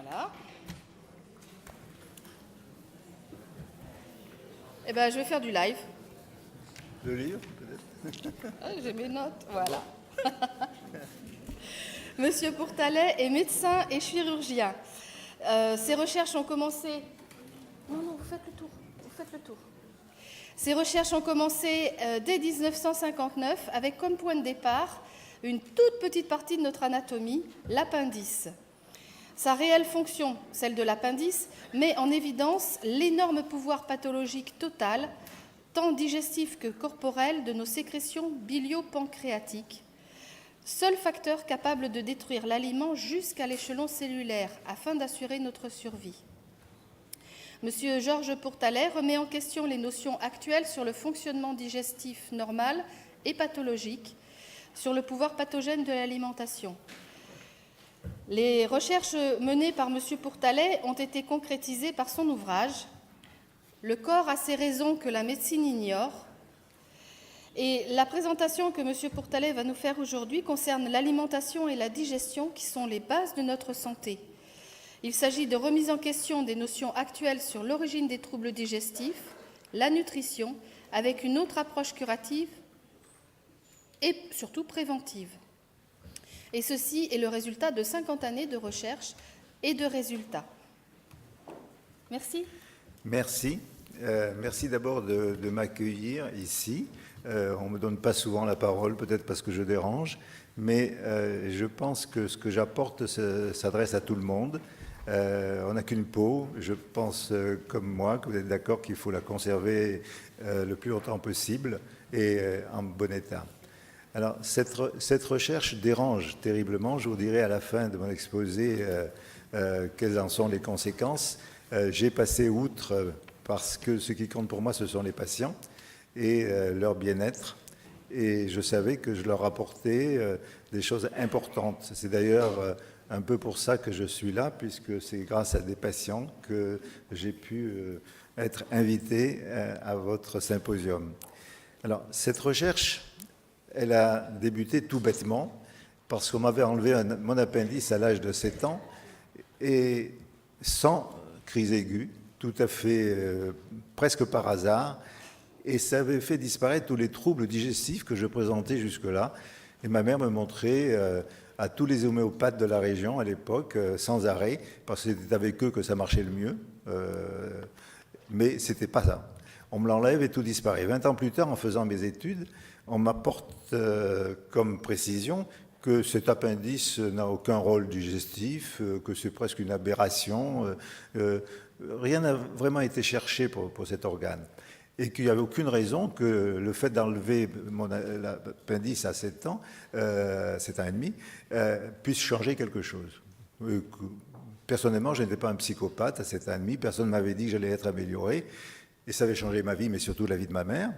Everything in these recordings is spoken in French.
Voilà. Eh bien, je vais faire du live. Le livre, peut-être? Ah, j'ai mes notes, voilà. Monsieur Pourtalais est médecin et chirurgien. Ses recherches ont commencé... Non, vous faites le tour. Vous faites le tour. Ses recherches ont commencé dès 1959 avec comme point de départ une toute petite partie de notre anatomie, l'appendice. Sa réelle fonction, celle de l'appendice, met en évidence l'énorme pouvoir pathologique total, tant digestif que corporel, de nos sécrétions bilio-pancréatiques, seul facteur capable de détruire l'aliment jusqu'à l'échelon cellulaire afin d'assurer notre survie. Monsieur Georges Pourtalais remet en question les notions actuelles sur le fonctionnement digestif normal et pathologique, sur le pouvoir pathogène de l'alimentation. Les recherches menées par monsieur Pourtalais ont été concrétisées par son ouvrage « Le corps a ses raisons que la médecine ignore ». Et la présentation que monsieur Pourtalais va nous faire aujourd'hui concerne l'alimentation et la digestion qui sont les bases de notre santé. Il s'agit de remise en question des notions actuelles sur l'origine des troubles digestifs, la nutrition, avec une autre approche curative et surtout préventive. Et ceci est le résultat de 50 années de recherche et de résultats. Merci. Merci. Merci d'abord de m'accueillir ici. On ne me donne pas souvent la parole, peut-être parce que je dérange, mais je pense que ce que j'apporte s'adresse à tout le monde. On n'a qu'une peau. Je pense, comme moi, que vous êtes d'accord qu'il faut la conserver le plus longtemps possible et en bon état. Alors, cette recherche dérange terriblement. Je vous dirai à la fin de mon exposé quelles en sont les conséquences. J'ai passé outre parce que ce qui compte pour moi, ce sont les patients et leur bien-être. Et je savais que je leur apportais des choses importantes. C'est d'ailleurs un peu pour ça que je suis là, puisque c'est grâce à des patients que j'ai pu être invité à votre symposium. Alors, cette recherche, elle a débuté tout bêtement, parce qu'on m'avait enlevé mon appendice à l'âge de 7 ans, et sans crise aiguë, tout à fait presque par hasard, et ça avait fait disparaître tous les troubles digestifs que je présentais jusque-là. Et ma mère me montrait à tous les homéopathes de la région à l'époque, sans arrêt, parce que c'était avec eux que ça marchait le mieux, mais c'était pas ça. On me l'enlève et tout disparaît. 20 ans plus tard, en faisant mes études, on m'apporte comme précision que cet appendice n'a aucun rôle digestif, que c'est presque une aberration. Rien n'a vraiment été cherché pour cet organe. Et qu'il n'y avait aucune raison que le fait d'enlever mon appendice à 7 ans, 7 ans et demi, puisse changer quelque chose. Personnellement, je n'étais pas un psychopathe à 7 ans et demi, personne ne m'avait dit que j'allais être amélioré, et ça avait changé ma vie, mais surtout la vie de ma mère.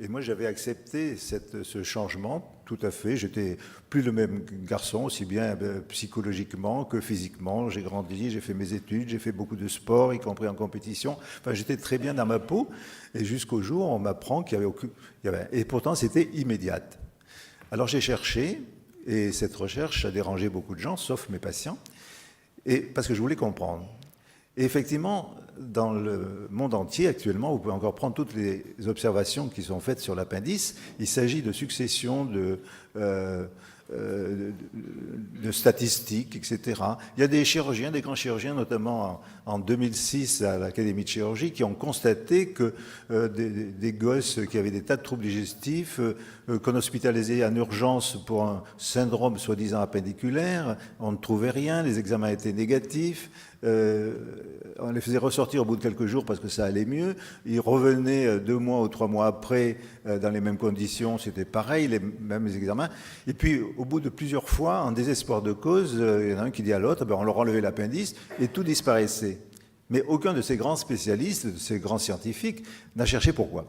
Et moi, j'avais accepté ce changement tout à fait. J'étais plus le même garçon, aussi bien psychologiquement que physiquement. J'ai grandi, j'ai fait mes études, j'ai fait beaucoup de sport, y compris en compétition. Enfin, j'étais très bien dans ma peau. Et jusqu'au jour où on m'apprend qu'il y avait aucune... Et pourtant, c'était immédiate. Alors, j'ai cherché, et cette recherche a dérangé beaucoup de gens, sauf mes patients, et parce que je voulais comprendre. Et effectivement, dans le monde entier, actuellement, vous pouvez encore prendre toutes les observations qui sont faites sur l'appendice. Il s'agit de successions de statistiques, etc. Il y a des chirurgiens, des grands chirurgiens, notamment en 2006 à l'Académie de chirurgie, qui ont constaté que des gosses qui avaient des tas de troubles digestifs, qu'on hospitalisait en urgence pour un syndrome soi-disant appendiculaire, on ne trouvait rien, les examens étaient négatifs, on les faisait ressortir au bout de quelques jours parce que ça allait mieux. Ils revenaient 2 mois ou 3 mois après dans les mêmes conditions, c'était pareil, les mêmes examens. Et puis, au bout de plusieurs fois, en désespoir de cause, il y en a un qui dit à l'autre, on leur enlevait l'appendice et tout disparaissait. Mais aucun de ces grands spécialistes, de ces grands scientifiques, n'a cherché pourquoi.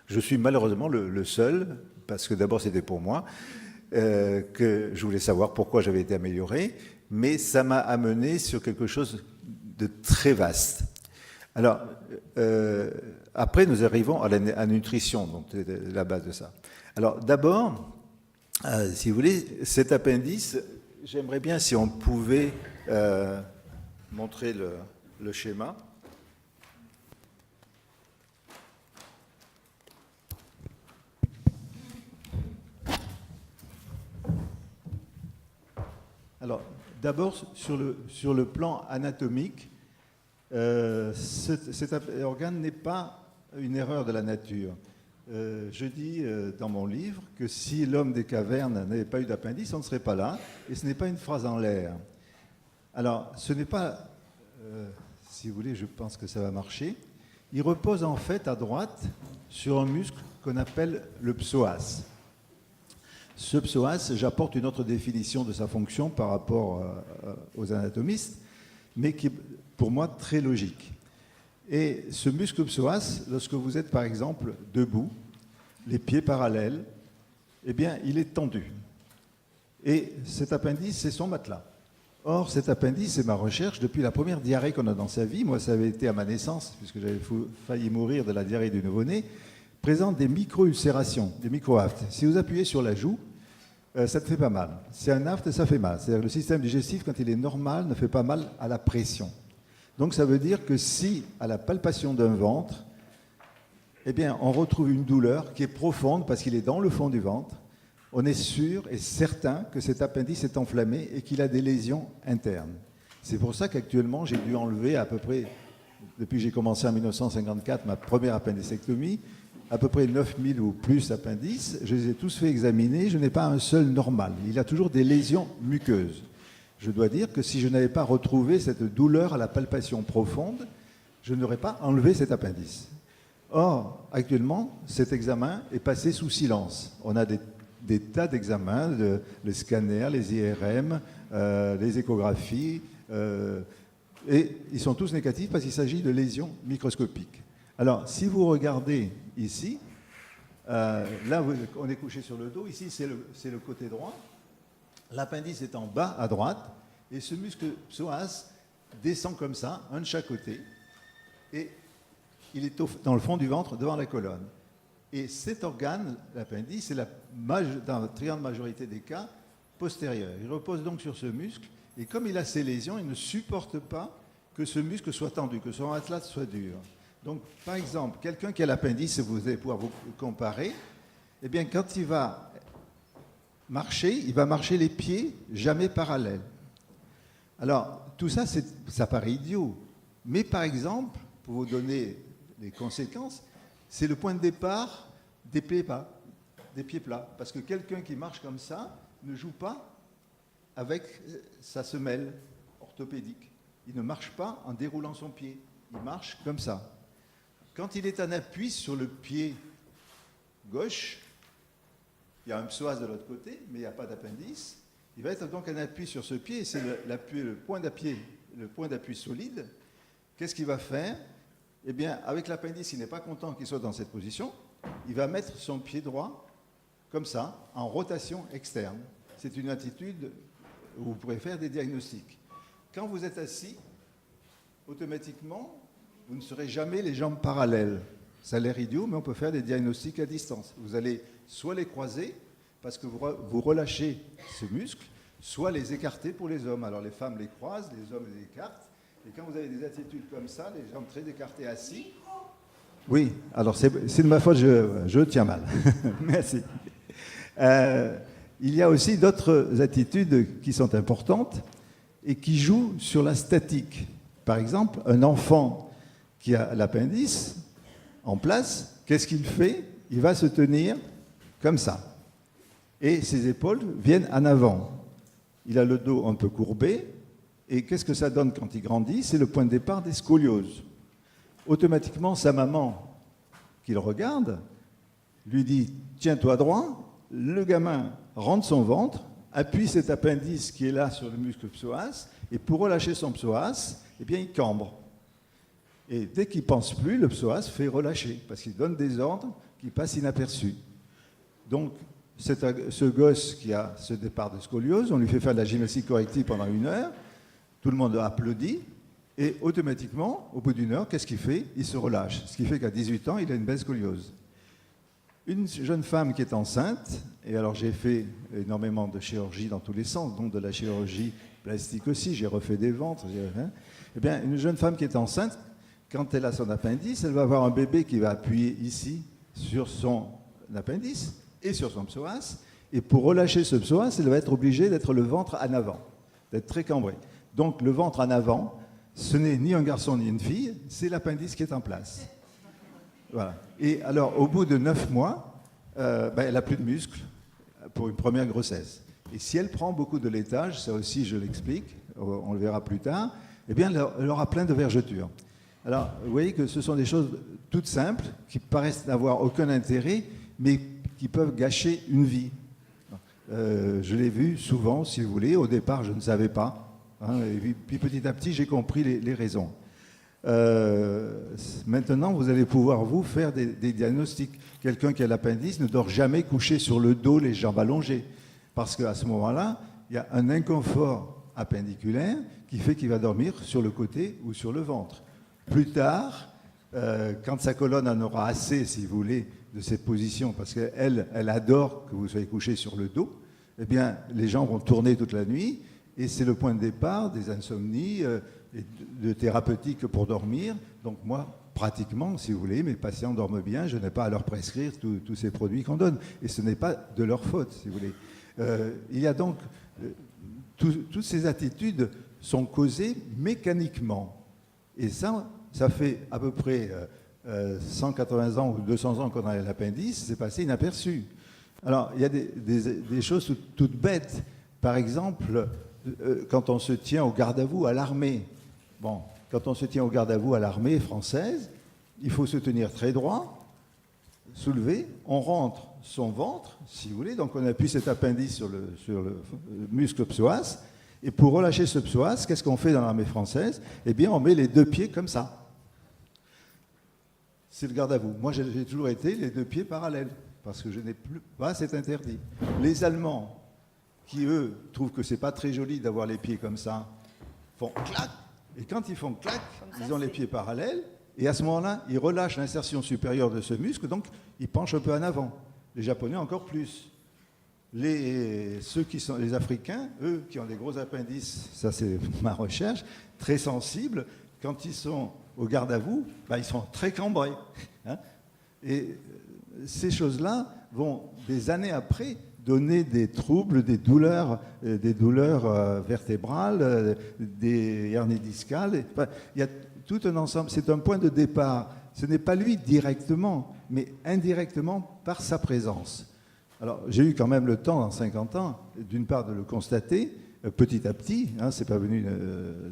Je suis malheureusement le seul, parce que d'abord c'était pour moi, que je voulais savoir pourquoi j'avais été amélioré, mais ça m'a amené sur quelque chose de très vaste. Alors, après, nous arrivons à la nutrition, donc la base de ça. Alors, d'abord, si vous voulez, cet appendice, j'aimerais bien si on pouvait montrer le schéma. Alors, d'abord, sur le plan anatomique, cet organe n'est pas une erreur de la nature. Je dis dans mon livre que si l'homme des cavernes n'avait pas eu d'appendice, on ne serait pas là, et ce n'est pas une phrase en l'air. Alors, ce n'est pas, si vous voulez, je pense que ça va marcher. Il repose en fait à droite sur un muscle qu'on appelle le psoas. Ce psoas, j'apporte une autre définition de sa fonction par rapport aux anatomistes, mais qui est pour moi très logique. Et ce muscle psoas, lorsque vous êtes par exemple debout, les pieds parallèles, eh bien il est tendu. Et cet appendice, c'est son matelas. Or, cet appendice, c'est ma recherche depuis la première diarrhée qu'on a dans sa vie. Moi, ça avait été à ma naissance, puisque j'avais failli mourir de la diarrhée du nouveau-né, présente des micro-ulcérations, des micro-aftes. Si vous appuyez sur la joue, ça ne fait pas mal. C'est un aft, ça fait mal. C'est-à-dire que le système digestif, quand il est normal, ne fait pas mal à la pression. Donc ça veut dire que si, à la palpation d'un ventre, eh bien, on retrouve une douleur qui est profonde parce qu'il est dans le fond du ventre, on est sûr et certain que cet appendice est enflammé et qu'il a des lésions internes. C'est pour ça qu'actuellement, j'ai dû enlever à peu près, depuis que j'ai commencé en 1954, ma première appendicectomie, à peu près 9000 ou plus appendices. Je les ai tous fait examiner, je n'ai pas un seul normal. Il a toujours des lésions muqueuses. Je dois dire que si je n'avais pas retrouvé cette douleur à la palpation profonde, je n'aurais pas enlevé cet appendice. Or, actuellement, cet examen est passé sous silence. On a des tas d'examens, les scanners, les IRM, les échographies, et ils sont tous négatifs parce qu'il s'agit de lésions microscopiques. Alors, si vous regardez ici, là, on est couché sur le dos, ici, c'est le côté droit. L'appendice est en bas à droite, et ce muscle psoas descend comme ça, un de chaque côté, et il est dans le fond du ventre, devant la colonne. Et cet organe, l'appendice, c'est dans la très grande majorité des cas, postérieur. Il repose donc sur ce muscle, et comme il a ces lésions, il ne supporte pas que ce muscle soit tendu, que son atlas soit dur. Donc, par exemple, quelqu'un qui a l'appendice, vous allez pouvoir vous comparer, eh bien, quand il va marcher les pieds jamais parallèles. Alors, tout ça, ça paraît idiot. Mais par exemple, pour vous donner les conséquences, c'est le point de départ des pieds plats. Parce que quelqu'un qui marche comme ça ne joue pas avec sa semelle orthopédique. Il ne marche pas en déroulant son pied. Il marche comme ça. Quand il est en appui sur le pied gauche, il y a un psoas de l'autre côté, mais il n'y a pas d'appendice. Il va être donc en appui sur ce pied, et c'est le point d'appui solide. Qu'est-ce qu'il va faire? Eh bien, avec l'appendice, il n'est pas content qu'il soit dans cette position. Il va mettre son pied droit, comme ça, en rotation externe. C'est une attitude où vous pourrez faire des diagnostics. Quand vous êtes assis, automatiquement, vous ne serez jamais les jambes parallèles. Ça a l'air idiot, mais on peut faire des diagnostics à distance. Vous allez soit les croiser, parce que vous relâchez ce muscle, soit les écarter pour les hommes. Alors les femmes les croisent, les hommes les écartent. Et quand vous avez des attitudes comme ça, les jambes très écartées assis... Oui, alors c'est de ma faute, je tiens mal. Merci. Il y a aussi d'autres attitudes qui sont importantes et qui jouent sur la statique. Par exemple, un enfant qui a l'appendice en place, qu'est-ce qu'il fait? Il va se tenir comme ça. Et ses épaules viennent en avant. Il a le dos un peu courbé. Et qu'est-ce que ça donne quand il grandit? C'est le point de départ des scolioses. Automatiquement, sa maman, qui le regarde, lui dit « Tiens-toi droit ». Le gamin rentre son ventre, appuie cet appendice qui est là sur le muscle psoas, et pour relâcher son psoas, eh bien, il cambre. Et dès qu'il ne pense plus, le psoas fait relâcher, parce qu'il donne des ordres qui passent inaperçus. Donc, ce gosse qui a ce départ de scoliose, on lui fait faire de la gymnastique corrective pendant 1 heure, tout le monde applaudit, et automatiquement, au bout d'1 heure, qu'est-ce qu'il fait? Il se relâche. Ce qui fait qu'à 18 ans, il a une belle scoliose. Une jeune femme qui est enceinte, et alors j'ai fait énormément de chirurgie dans tous les sens, donc de la chirurgie plastique aussi, j'ai refait des ventres. Eh bien, une jeune femme qui est enceinte, quand elle a son appendice, elle va avoir un bébé qui va appuyer ici sur son appendice et sur son psoas. Et pour relâcher ce psoas, elle va être obligée d'être le ventre en avant, d'être très cambré. Donc le ventre en avant, ce n'est ni un garçon ni une fille, c'est l'appendice qui est en place. Voilà. Et alors, au bout de 9 mois, elle n'a plus de muscles pour une première grossesse. Et si elle prend beaucoup de laitage, ça aussi je l'explique, on le verra plus tard, eh bien elle aura plein de vergetures. Alors, vous voyez que ce sont des choses toutes simples, qui paraissent n'avoir aucun intérêt, mais qui peuvent gâcher une vie. Je l'ai vu souvent, si vous voulez. Au départ, je ne savais pas. Et puis petit à petit, j'ai compris les raisons. Maintenant, vous allez pouvoir vous faire des diagnostics. Quelqu'un qui a l'appendice ne dort jamais couché sur le dos, les jambes allongées. Parce qu'à ce moment-là, il y a un inconfort appendiculaire qui fait qu'il va dormir sur le côté ou sur le ventre. Plus tard, quand sa colonne en aura assez, si vous voulez, de cette position, parce qu'elle adore que vous soyez couché sur le dos, eh bien, les gens vont tourner toute la nuit, et c'est le point de départ des insomnies, et de thérapeutique pour dormir. Donc moi, pratiquement, si vous voulez, mes patients dorment bien, je n'ai pas à leur prescrire tous ces produits qu'on donne, et ce n'est pas de leur faute, si vous voulez. Il y a donc, toutes ces attitudes sont causées mécaniquement, et ça fait à peu près 180 ans ou 200 ans qu'on a l'appendice, c'est passé inaperçu. Alors, il y a des choses toutes bêtes. Par exemple, quand on se tient au garde-à-vous à l'armée. Bon, quand on se tient au garde-à-vous à l'armée française, il faut se tenir très droit, soulever, on rentre son ventre, si vous voulez, donc on appuie cet appendice sur le muscle psoas, et pour relâcher ce psoas, qu'est-ce qu'on fait dans l'armée française? Eh bien, on met les 2 pieds comme ça. C'est le garde-à-vous. Moi, j'ai toujours été les 2 pieds parallèles, parce que je n'ai plus pas, c'est interdit. Les Allemands, qui eux trouvent que c'est pas très joli d'avoir les pieds comme ça, font clac, et quand ils font clac, ils ont les pieds parallèles, et à ce moment-là, ils relâchent l'insertion supérieure de ce muscle, donc ils penchent un peu en avant. Les Japonais encore plus. Ceux qui sont les Africains, eux qui ont des gros appendices, ça c'est ma recherche, très sensibles, quand ils sont au garde-à-vous, ils sont très cambrés. Et ces choses-là vont, des années après, donner des troubles, des douleurs vertébrales, des hernies discales. Il y a tout un ensemble, c'est un point de départ. Ce n'est pas lui directement, mais indirectement par sa présence. Alors, j'ai eu quand même le temps, en 50 ans, d'une part de le constater, petit à petit, c'est pas venu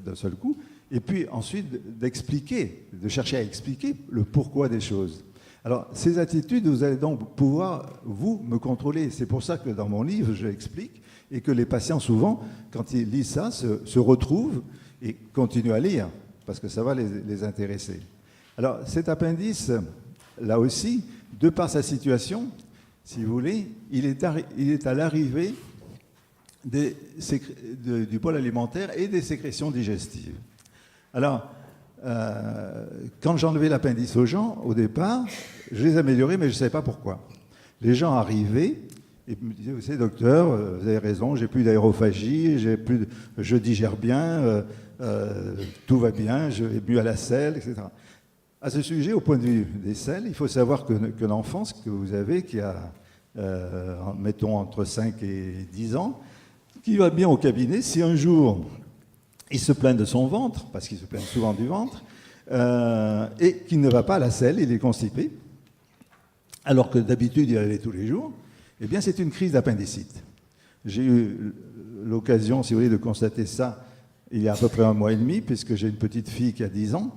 d'un seul coup, et puis ensuite d'expliquer, de chercher à expliquer le pourquoi des choses. Alors, ces attitudes, vous allez donc pouvoir, vous, me contrôler. C'est pour ça que dans mon livre, je l'explique, et que les patients, souvent, quand ils lisent ça, se retrouvent et continuent à lire, parce que ça va les intéresser. Alors, cet appendice, là aussi, de par sa situation, si vous voulez, il est à l'arrivée du bol alimentaire et des sécrétions digestives. Alors, quand j'enlevais l'appendice aux gens, au départ, je les améliorais, mais je ne savais pas pourquoi. Les gens arrivaient et me disaient, vous savez, docteur, vous avez raison, j'ai plus d'aérophagie, je digère bien, tout va bien, je vais mieux à la selle, etc. À ce sujet, au point de vue des selles, il faut savoir que l'enfant, ce que vous avez, qui a, mettons, entre 5 et 10 ans, qui va bien au cabinet, si un jour il se plaint de son ventre, parce qu'il se plaint souvent du ventre, et qu'il ne va pas à la selle, il est constipé, alors que d'habitude il allait tous les jours, eh bien c'est une crise d'appendicite. J'ai eu l'occasion, si vous voulez, de constater ça il y a à peu près 1 mois et demi, puisque j'ai une petite fille qui a 10 ans,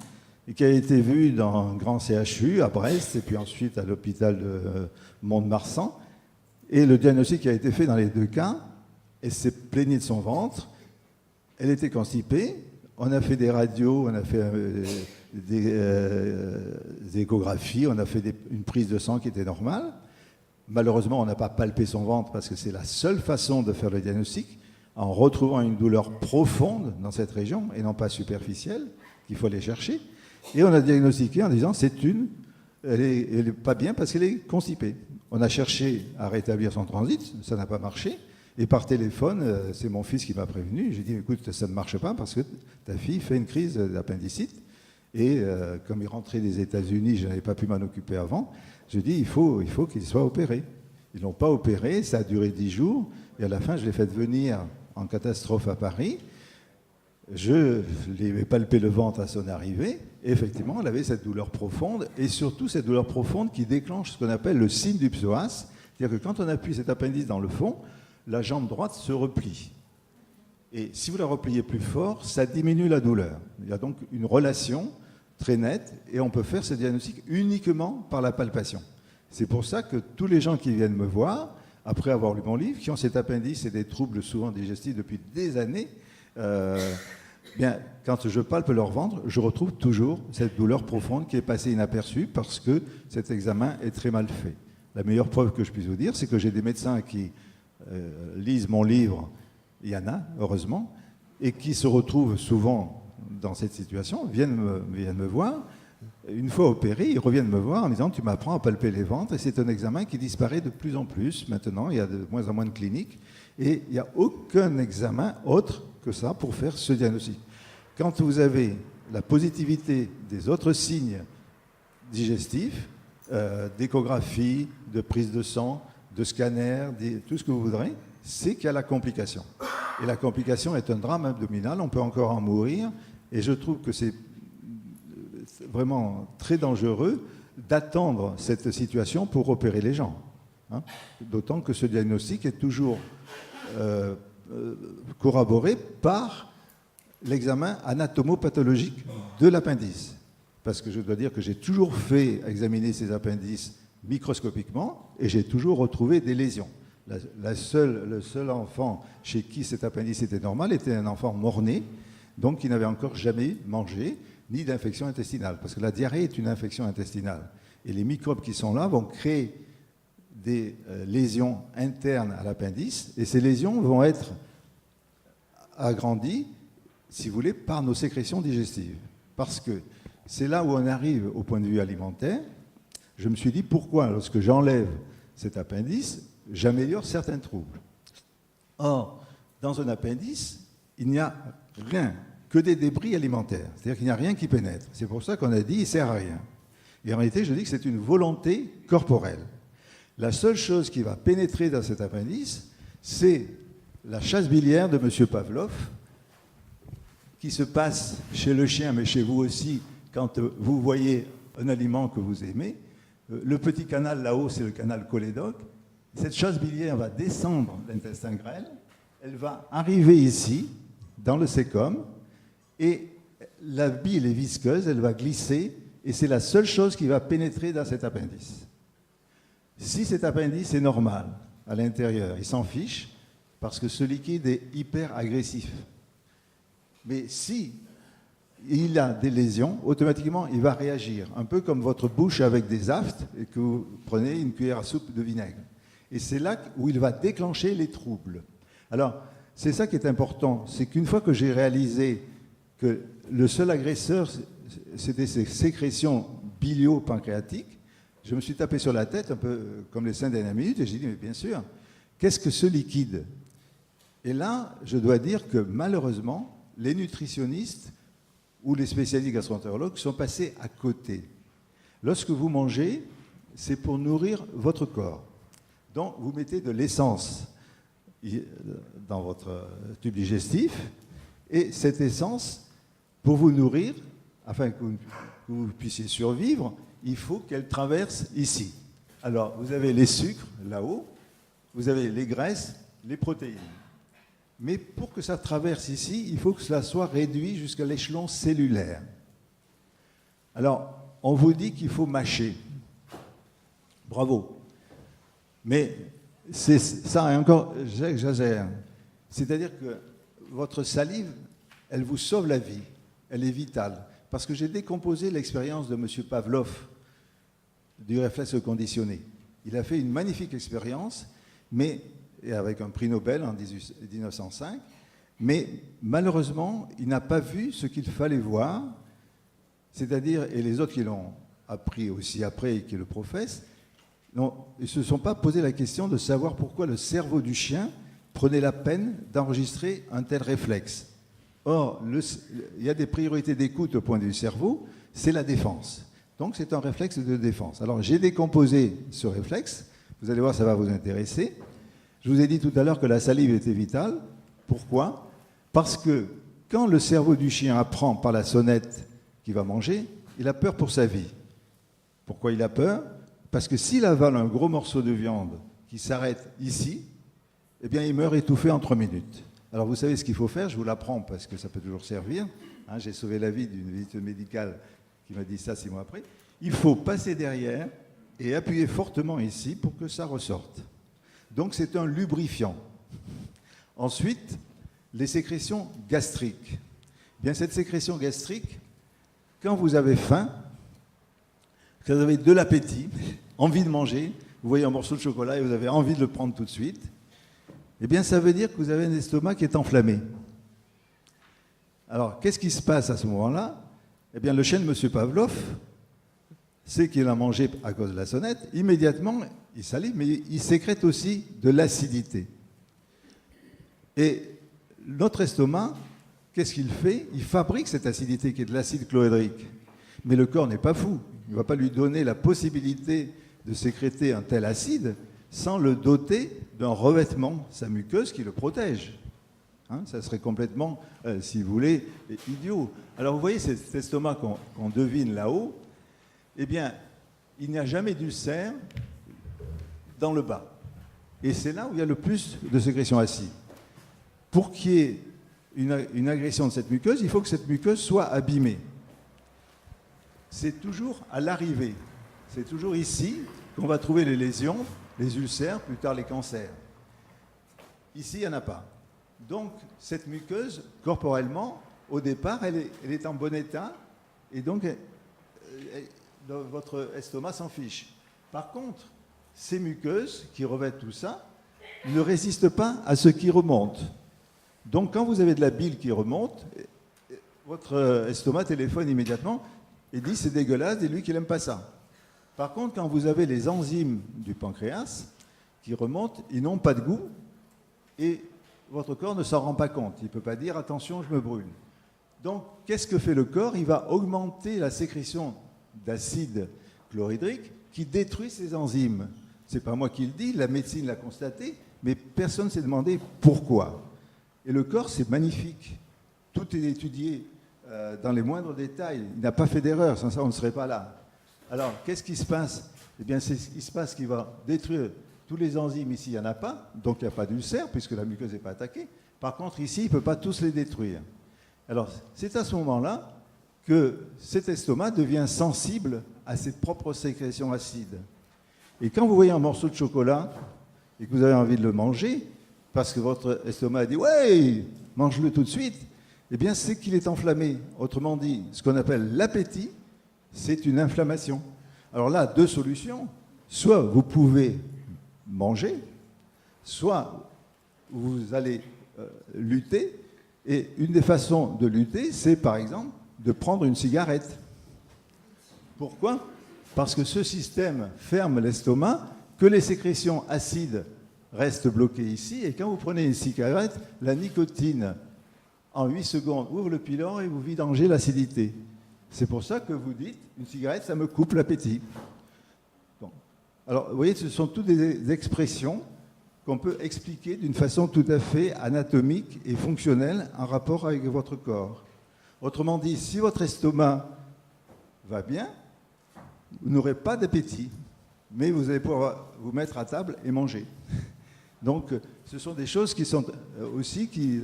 et qui a été vue dans un grand CHU à Brest, et puis ensuite à l'hôpital de Mont-de-Marsan, et le diagnostic a été fait dans les 2 cas, elle s'est plaignée de son ventre, elle était constipée, on a fait des radios, on a fait des échographies, on a fait une prise de sang qui était normale. Malheureusement, on n'a pas palpé son ventre parce que c'est la seule façon de faire le diagnostic, en retrouvant une douleur profonde dans cette région et non pas superficielle, qu'il faut aller chercher. Et on a diagnostiqué en disant elle est pas bien parce qu'elle est constipée. On a cherché à rétablir son transit, ça n'a pas marché. Et par téléphone, c'est mon fils qui m'a prévenu. J'ai dit, écoute, ça ne marche pas parce que ta fille fait une crise d'appendicite. Et comme il rentrait des États-Unis, je n'avais pas pu m'en occuper avant. J'ai dit, il faut qu'il soit opéré. Ils ne l'ont pas opéré, ça a duré 10 jours. Et à la fin, je l'ai fait venir en catastrophe à Paris. Je lui ai palpé le ventre à son arrivée. Et effectivement, elle avait cette douleur profonde. Et surtout, cette douleur profonde qui déclenche ce qu'on appelle le signe du psoas. C'est-à-dire que quand on appuie cet appendice dans le fond, la jambe droite se replie. Et si vous la repliez plus fort, ça diminue la douleur. Il y a donc une relation très nette et on peut faire ce diagnostic uniquement par la palpation. C'est pour ça que tous les gens qui viennent me voir, après avoir lu mon livre, qui ont cet appendice et des troubles souvent digestifs depuis des années, bien, quand je palpe leur ventre, je retrouve toujours cette douleur profonde qui est passée inaperçue parce que cet examen est très mal fait. La meilleure preuve que je puisse vous dire, c'est que j'ai des médecins qui lisent mon livre, il y en a, heureusement, et qui se retrouvent souvent dans cette situation, viennent me voir. Une fois opérés, ils reviennent me voir en me disant « tu m'apprends à palper les ventres » et c'est un examen qui disparaît de plus en plus. Maintenant, il y a de moins en moins de cliniques et il n'y a aucun examen autre que ça pour faire ce diagnostic. Quand vous avez la positivité des autres signes digestifs, d'échographie, de prise de sang, de scanner, tout ce que vous voudrez, c'est qu'il y a la complication. Et la complication est un drame abdominal, on peut encore en mourir, et je trouve que c'est vraiment très dangereux d'attendre cette situation pour opérer les gens. Hein. D'autant que ce diagnostic est toujours corroboré par l'examen anatomopathologique de l'appendice. Parce que je dois dire que j'ai toujours fait examiner ces appendices microscopiquement et j'ai toujours retrouvé des lésions. Le seul enfant chez qui cet appendice était normal était un enfant mort-né, donc qui n'avait encore jamais mangé, ni d'infection intestinale. Parce que la diarrhée est une infection intestinale. Et les microbes qui sont là vont créer des lésions internes à l'appendice, et ces lésions vont être agrandies, si vous voulez, par nos sécrétions digestives. Parce que c'est là où on arrive au point de vue alimentaire. Je me suis dit, pourquoi, lorsque j'enlève cet appendice, j'améliore certains troubles. Or, dans un appendice, il n'y a rien, que des débris alimentaires. C'est-à-dire qu'il n'y a rien qui pénètre. C'est pour ça qu'on a dit, il ne sert à rien. Et en réalité, je dis que c'est une volonté corporelle. La seule chose qui va pénétrer dans cet appendice, c'est la chasse biliaire de M. Pavlov, qui se passe chez le chien, mais chez vous aussi, quand vous voyez un aliment que vous aimez. Le petit canal là-haut, c'est le canal cholédoque. Cette chasse biliaire va descendre l'intestin grêle, elle va arriver ici, dans le cécum, et la bile est visqueuse, elle va glisser, et c'est la seule chose qui va pénétrer dans cet appendice. Si cet appendice est normal à l'intérieur, il s'en fiche, parce que ce liquide est hyper agressif. Mais si il a des lésions, automatiquement, il va réagir. Un peu comme votre bouche avec des aftes et que vous prenez une cuillère à soupe de vinaigre. Et c'est là où il va déclencher les troubles. Alors, c'est ça qui est important. C'est qu'une fois que j'ai réalisé que le seul agresseur, c'était ces sécrétions bilio-pancréatiques, je me suis tapé sur la tête, un peu comme les 5 dernières minutes, et j'ai dit, mais bien sûr, qu'est-ce que ce liquide? Et là, je dois dire que malheureusement, les nutritionnistes ou les spécialistes gastro-entérologues sont passés à côté. Lorsque vous mangez, c'est pour nourrir votre corps. Donc, vous mettez de l'essence dans votre tube digestif, et cette essence, pour vous nourrir, afin que vous puissiez survivre, il faut qu'elle traverse ici. Alors, vous avez les sucres, là-haut, vous avez les graisses, les protéines. Mais pour que ça traverse ici, il faut que cela soit réduit jusqu'à l'échelon cellulaire. Alors, on vous dit qu'il faut mâcher. Bravo. Mais c'est ça, et encore, j'exagère. C'est-à-dire que votre salive, elle vous sauve la vie. Elle est vitale. Parce que j'ai décomposé l'expérience de M. Pavlov du réflexe conditionné. Il a fait une magnifique expérience, mais et avec un prix Nobel en 1905, mais malheureusement, il n'a pas vu ce qu'il fallait voir, c'est-à-dire, et les autres qui l'ont appris aussi après et qui le professent, non, ils ne se sont pas posé la question de savoir pourquoi le cerveau du chien prenait la peine d'enregistrer un tel réflexe. Or, il y a des priorités d'écoute au point de vue cerveau, c'est la défense. Donc c'est un réflexe de défense. Alors j'ai décomposé ce réflexe, vous allez voir, ça va vous intéresser. Je vous ai dit tout à l'heure que la salive était vitale. Pourquoi? Parce que quand le cerveau du chien apprend par la sonnette qu'il va manger, il a peur pour sa vie. Pourquoi il a peur? Parce que s'il avale un gros morceau de viande qui s'arrête ici, eh bien il meurt étouffé en 3 minutes. Alors vous savez ce qu'il faut faire, je vous l'apprends parce que ça peut toujours servir. Hein, j'ai sauvé la vie d'une visite médicale qui m'a dit ça 6 mois après. Il faut passer derrière et appuyer fortement ici pour que ça ressorte. Donc c'est un lubrifiant. Ensuite, les sécrétions gastriques. Bien, cette sécrétion gastrique, quand vous avez faim, quand vous avez de l'appétit, envie de manger, vous voyez un morceau de chocolat et vous avez envie de le prendre tout de suite, eh bien ça veut dire que vous avez un estomac qui est enflammé. Alors, qu'est-ce qui se passe à ce moment-là? Eh bien, le chien de M. Pavlov sait qu'il a mangé à cause de la sonnette, immédiatement, il salive, mais il sécrète aussi de l'acidité. Et notre estomac, qu'est-ce qu'il fait? Il fabrique cette acidité qui est de l'acide chlorhydrique. Mais le corps n'est pas fou. Il ne va pas lui donner la possibilité de sécréter un tel acide sans le doter d'un revêtement, sa muqueuse, qui le protège. Hein, ça serait complètement, si vous voulez, idiot. Alors vous voyez cet estomac qu'on devine là-haut, eh bien, il n'y a jamais d'ulcère dans le bas. Et c'est là où il y a le plus de sécrétion acide. Pour qu'il y ait une agression de cette muqueuse, il faut que cette muqueuse soit abîmée. C'est toujours à l'arrivée. C'est toujours ici qu'on va trouver les lésions, les ulcères, plus tard les cancers. Ici, il n'y en a pas. Donc, cette muqueuse, corporellement, au départ, elle est en bon état, et donc, votre estomac s'en fiche. Par contre, ces muqueuses qui revêtent tout ça ne résistent pas à ce qui remonte. Donc, quand vous avez de la bile qui remonte, votre estomac téléphone immédiatement et dit c'est dégueulasse, dis-lui qu'il n'aime pas ça. Par contre, quand vous avez les enzymes du pancréas qui remontent, ils n'ont pas de goût et votre corps ne s'en rend pas compte. Il ne peut pas dire attention, je me brûle. Donc, qu'est-ce que fait le corps? Il va augmenter la sécrétion d'acide chlorhydrique qui détruit ces enzymes. Ce n'est pas moi qui le dis, la médecine l'a constaté, mais personne ne s'est demandé pourquoi. Et le corps, c'est magnifique. Tout est étudié dans les moindres détails. Il n'a pas fait d'erreur, sans ça, on ne serait pas là. Alors, qu'est-ce qui se passe? Eh bien, c'est ce qui se passe qui va détruire tous les enzymes. Ici, il n'y en a pas, donc il n'y a pas d'ulcère, puisque la muqueuse n'est pas attaquée. Par contre, ici, il ne peut pas tous les détruire. Alors, c'est à ce moment-là que cet estomac devient sensible à ses propres sécrétions acides. Et quand vous voyez un morceau de chocolat et que vous avez envie de le manger, parce que votre estomac dit « Ouais, mange-le tout de suite », eh bien, c'est qu'il est enflammé. Autrement dit, ce qu'on appelle l'appétit, c'est une inflammation. Alors là, 2 solutions. Soit vous pouvez manger, soit vous allez lutter. Et une des façons de lutter, c'est par exemple de prendre une cigarette. Pourquoi? Parce que ce système ferme l'estomac, que les sécrétions acides restent bloquées ici, et quand vous prenez une cigarette, la nicotine, en 8 secondes, ouvre le pylore et vous vidangez l'acidité. C'est pour ça que vous dites, une cigarette, ça me coupe l'appétit. Bon. Alors, vous voyez, ce sont toutes des expressions qu'on peut expliquer d'une façon tout à fait anatomique et fonctionnelle en rapport avec votre corps. Autrement dit, si votre estomac va bien, vous n'aurez pas d'appétit, mais vous allez pouvoir vous mettre à table et manger. Donc, ce sont des choses qui sont aussi qui...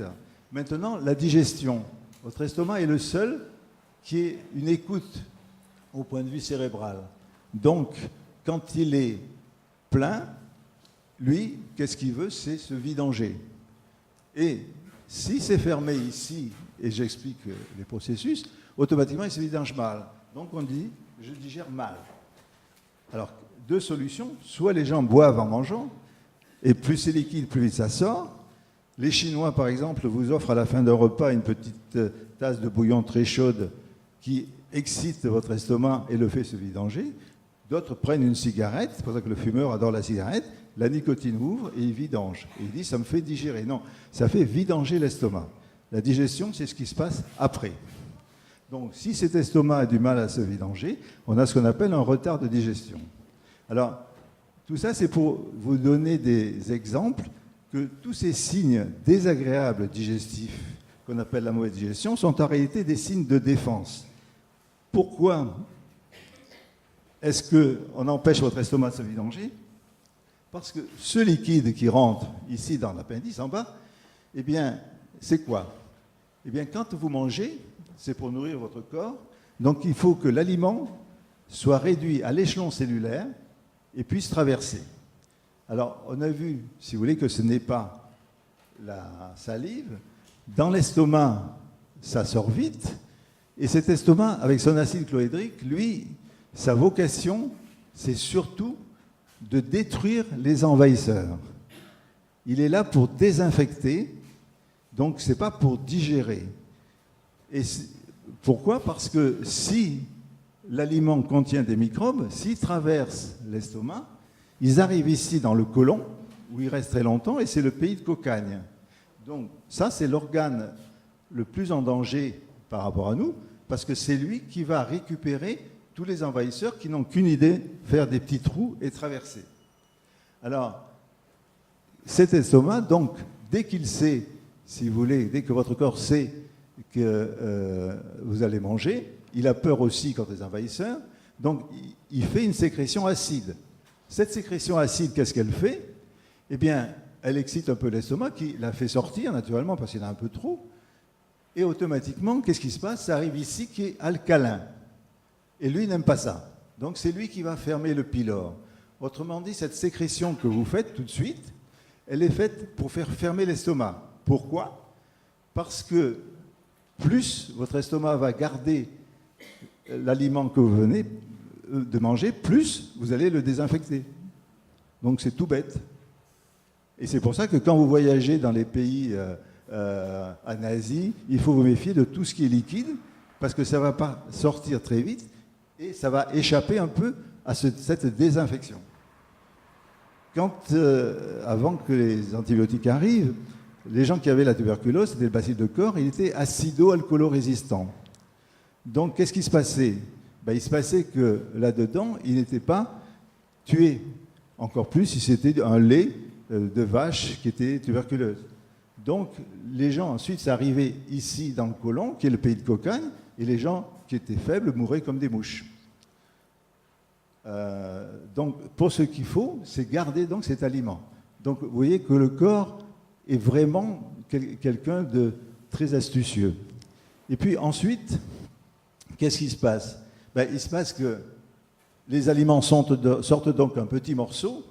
Maintenant, la digestion. Votre estomac est le seul qui ait une écoute au point de vue cérébral. Donc, quand il est plein, lui, qu'est-ce qu'il veut? C'est se vidanger. Et si c'est fermé ici, et j'explique les processus, automatiquement, il se vidange mal. Donc, on dit, je digère mal. Alors, 2 solutions. Soit les gens boivent en mangeant, et plus c'est liquide, plus vite ça sort. Les Chinois, par exemple, vous offrent à la fin d'un repas une petite tasse de bouillon très chaude qui excite votre estomac et le fait se vidanger. D'autres prennent une cigarette, c'est pour ça que le fumeur adore la cigarette, la nicotine ouvre et il vidange. Et il dit, ça me fait digérer. Non, ça fait vidanger l'estomac. La digestion, c'est ce qui se passe après. Donc, si cet estomac a du mal à se vidanger, on a ce qu'on appelle un retard de digestion. Alors, tout ça, c'est pour vous donner des exemples que tous ces signes désagréables digestifs qu'on appelle la mauvaise digestion sont en réalité des signes de défense. Pourquoi est-ce qu'on empêche votre estomac de se vidanger? Parce que ce liquide qui rentre ici dans l'appendice en bas, eh bien, c'est quoi? Eh bien, quand vous mangez, c'est pour nourrir votre corps, donc il faut que l'aliment soit réduit à l'échelon cellulaire et puisse traverser. Alors, on a vu, si vous voulez, que ce n'est pas la salive. Dans l'estomac, ça sort vite, et cet estomac, avec son acide chlorhydrique, lui, sa vocation, c'est surtout de détruire les envahisseurs. Il est là pour désinfecter, donc ce n'est pas pour digérer. Et pourquoi? Parce que si l'aliment contient des microbes, s'ils traversent l'estomac, ils arrivent ici dans le côlon, où ils restent très longtemps, et c'est le pays de Cocagne. Donc ça, c'est l'organe le plus en danger par rapport à nous, parce que c'est lui qui va récupérer tous les envahisseurs qui n'ont qu'une idée, faire des petits trous et traverser. Alors, cet estomac, donc, dès qu'il sait, si vous voulez, dès que votre corps sait que vous allez manger, il a peur aussi contre les envahisseurs, donc il fait une sécrétion acide. Cette sécrétion acide, qu'est-ce qu'elle fait? Eh bien, elle excite un peu l'estomac, qui la fait sortir naturellement parce qu'il a un peu trop, et automatiquement, qu'est-ce qui se passe? Ça arrive ici qui est alcalin. Et lui, il n'aime pas ça. Donc c'est lui qui va fermer le pylore. Autrement dit, cette sécrétion que vous faites tout de suite, elle est faite pour faire fermer l'estomac. Pourquoi? Parce que plus votre estomac va garder l'aliment que vous venez de manger, plus vous allez le désinfecter. Donc c'est tout bête. Et c'est pour ça que quand vous voyagez dans les pays en Asie, il faut vous méfier de tout ce qui est liquide, parce que ça ne va pas sortir très vite, et ça va échapper un peu à cette désinfection. Avant que les antibiotiques arrivent, les gens qui avaient la tuberculose, c'était le bacille de corps, il était acido-alcoolo-résistant. Donc qu'est-ce qui se passait? Il se passait que là-dedans, il n'était pas tué. Encore plus si c'était un lait de vache qui était tuberculeuse. Donc les gens, ensuite, ça arrivait ici dans le côlon, qui est le pays de Cocagne, et les gens qui étaient faibles mouraient comme des mouches. Donc, pour ce qu'il faut, c'est garder donc cet aliment. Donc, vous voyez que le corps est vraiment quelqu'un de très astucieux. Et puis ensuite, qu'est-ce qui se passe? Il se passe que les aliments sortent donc un petit morceau.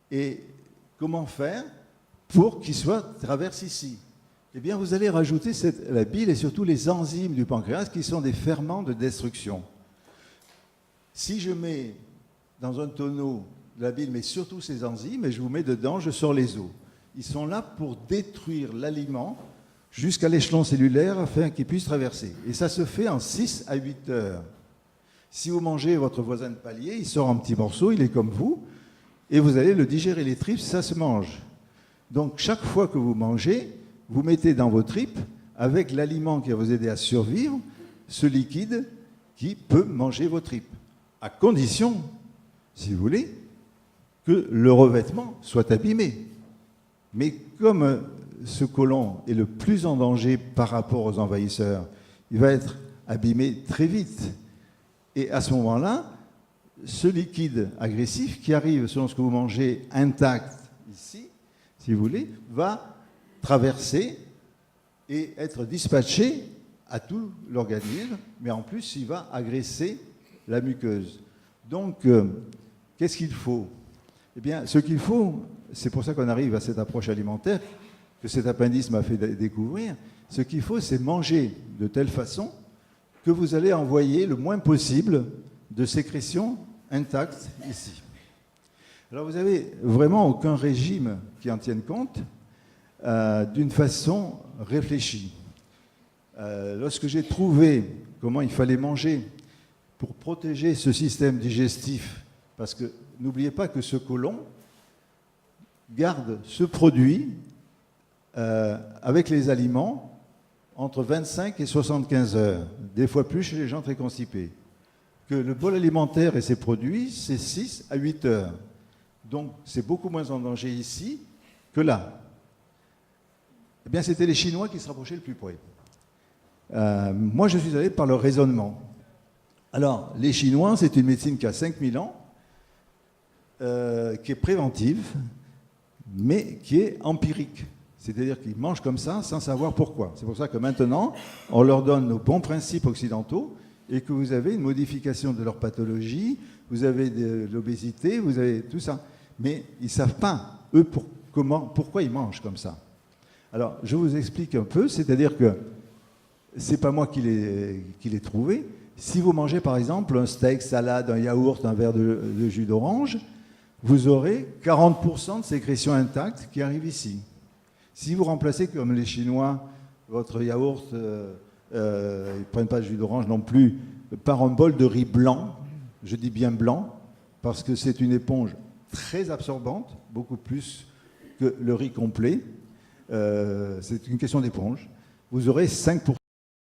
Et comment faire pour qu'ils traversent ici? Eh bien, vous allez rajouter la bile et surtout les enzymes du pancréas qui sont des ferments de destruction. Si je mets dans un tonneau de la bile, mais surtout ces enzymes, et je vous mets dedans, je sors les os. Ils sont là pour détruire l'aliment jusqu'à l'échelon cellulaire afin qu'il puisse traverser. Et ça se fait en 6 à 8 heures. Si vous mangez votre voisin de palier, il sort en petits morceaux, il est comme vous, et vous allez le digérer. Les tripes, ça se mange. Donc chaque fois que vous mangez, vous mettez dans vos tripes, avec l'aliment qui va vous aider à survivre, ce liquide qui peut manger vos tripes. À condition, si vous voulez, que le revêtement soit abîmé. Mais comme ce côlon est le plus en danger par rapport aux envahisseurs, il va être abîmé très vite. Et à ce moment-là, ce liquide agressif qui arrive selon ce que vous mangez intact ici, si vous voulez, va traverser et être dispatché à tout l'organisme, mais en plus, il va agresser la muqueuse. Donc, qu'est-ce qu'il faut? Eh bien, ce qu'il faut, c'est pour ça qu'on arrive à cette approche alimentaire que cet appendice m'a fait découvrir. Ce qu'il faut, c'est manger de telle façon que vous allez envoyer le moins possible de sécrétions intactes ici. Alors, vous n'avez vraiment aucun régime qui en tienne compte d'une façon réfléchie. Lorsque j'ai trouvé comment il fallait manger pour protéger ce système digestif, parce que n'oubliez pas que ce côlon garde ce produit avec les aliments entre 25 et 75 heures, des fois plus chez les gens très constipés. Que le bol alimentaire et ses produits, c'est 6 à 8 heures. Donc c'est beaucoup moins en danger ici que là. Eh bien, c'était les Chinois qui se rapprochaient le plus près. Moi, je suis allé par leur raisonnement. Alors, les Chinois, c'est une médecine qui a 5000 ans, qui est préventive, mais qui est empirique. C'est-à-dire qu'ils mangent comme ça sans savoir pourquoi. C'est pour ça que maintenant, on leur donne nos bons principes occidentaux et que vous avez une modification de leur pathologie, vous avez de l'obésité, vous avez tout ça. Mais ils ne savent pas, eux, pourquoi ils mangent comme ça. Alors, je vous explique un peu, c'est-à-dire que ce n'est pas moi qui l'ai trouvé. Si vous mangez, par exemple, un steak, salade, un yaourt, un verre de jus d'orange, vous aurez 40% de sécrétions intactes qui arrivent ici. Si vous remplacez, comme les Chinois, votre yaourt, ils ne prennent pas de jus d'orange non plus, par un bol de riz blanc, je dis bien blanc, parce que c'est une éponge très absorbante, beaucoup plus que le riz complet. C'est une question d'éponge. Vous aurez 5%